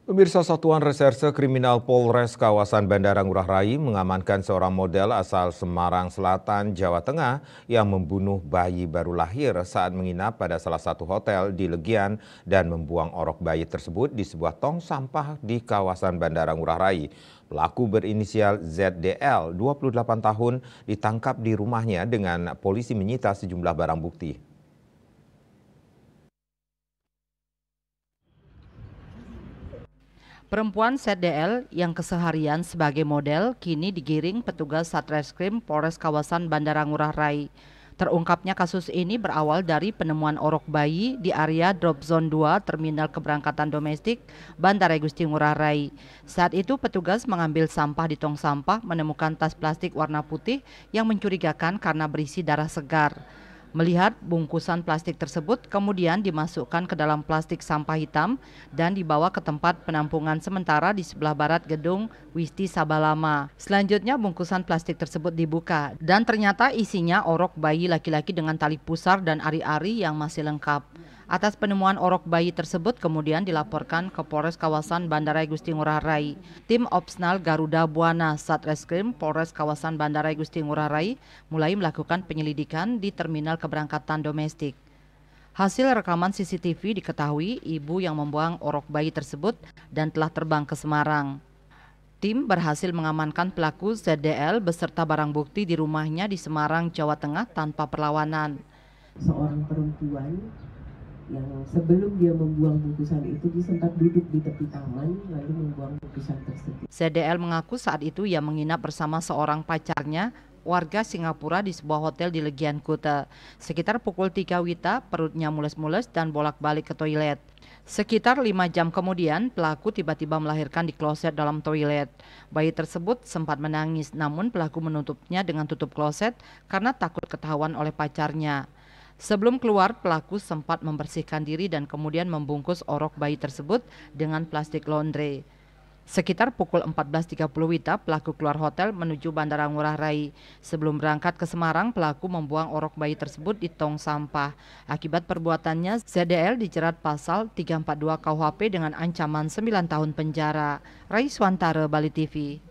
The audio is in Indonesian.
Pemirsa, Satuan Reserse Kriminal Polres kawasan Bandara Ngurah Rai mengamankan seorang model asal Semarang Selatan, Jawa Tengah yang membunuh bayi baru lahir saat menginap pada salah satu hotel di Legian dan membuang orok bayi tersebut di sebuah tong sampah di kawasan Bandara Ngurah Rai. Pelaku berinisial ZDL, 28 tahun, ditangkap di rumahnya dengan polisi menyita sejumlah barang bukti. Perempuan ZDL yang keseharian sebagai model kini digiring petugas Satreskrim Polres kawasan Bandara Ngurah Rai. Terungkapnya kasus ini berawal dari penemuan orok bayi di area Drop Zone 2 Terminal Keberangkatan Domestik Bandara Igusti Ngurah Rai. Saat itu petugas mengambil sampah di tong sampah menemukan tas plastik warna putih yang mencurigakan karena berisi darah segar. Melihat bungkusan plastik tersebut kemudian dimasukkan ke dalam plastik sampah hitam dan dibawa ke tempat penampungan sementara di sebelah barat gedung Wisti Sabalama. Selanjutnya bungkusan plastik tersebut dibuka dan ternyata isinya orok bayi laki-laki dengan tali pusar dan ari-ari yang masih lengkap. Atas penemuan orok bayi tersebut kemudian dilaporkan ke Polres kawasan Bandara Igusti Ngurah Rai. Tim Opsnal Garuda Buana Satreskrim Polres kawasan Bandara Igusti Ngurah Rai mulai melakukan penyelidikan di terminal keberangkatan domestik. Hasil rekaman CCTV diketahui ibu yang membuang orok bayi tersebut dan telah terbang ke Semarang. Tim berhasil mengamankan pelaku ZDL beserta barang bukti di rumahnya di Semarang, Jawa Tengah tanpa perlawanan. Seorang perempuan yang sebelum dia membuang bungkusan itu dia sempat duduk di tepi taman lalu membuang bungkusan tersebut. ZDL mengaku saat itu ia menginap bersama seorang pacarnya warga Singapura di sebuah hotel di Legian Kuta. Sekitar pukul 3 WITA perutnya mules-mules dan bolak-balik ke toilet. Sekitar 5 jam kemudian pelaku tiba-tiba melahirkan di kloset dalam toilet. Bayi tersebut sempat menangis namun pelaku menutupnya dengan tutup kloset karena takut ketahuan oleh pacarnya. Sebelum keluar, pelaku sempat membersihkan diri dan kemudian membungkus orok bayi tersebut dengan plastik laundry. Sekitar pukul 14.30 WITA, pelaku keluar hotel menuju Bandara Ngurah Rai. Sebelum berangkat ke Semarang, pelaku membuang orok bayi tersebut di tong sampah. Akibat perbuatannya, ZDL dijerat pasal 342 KUHP dengan ancaman 9 tahun penjara. Rai Swantara, Bali TV.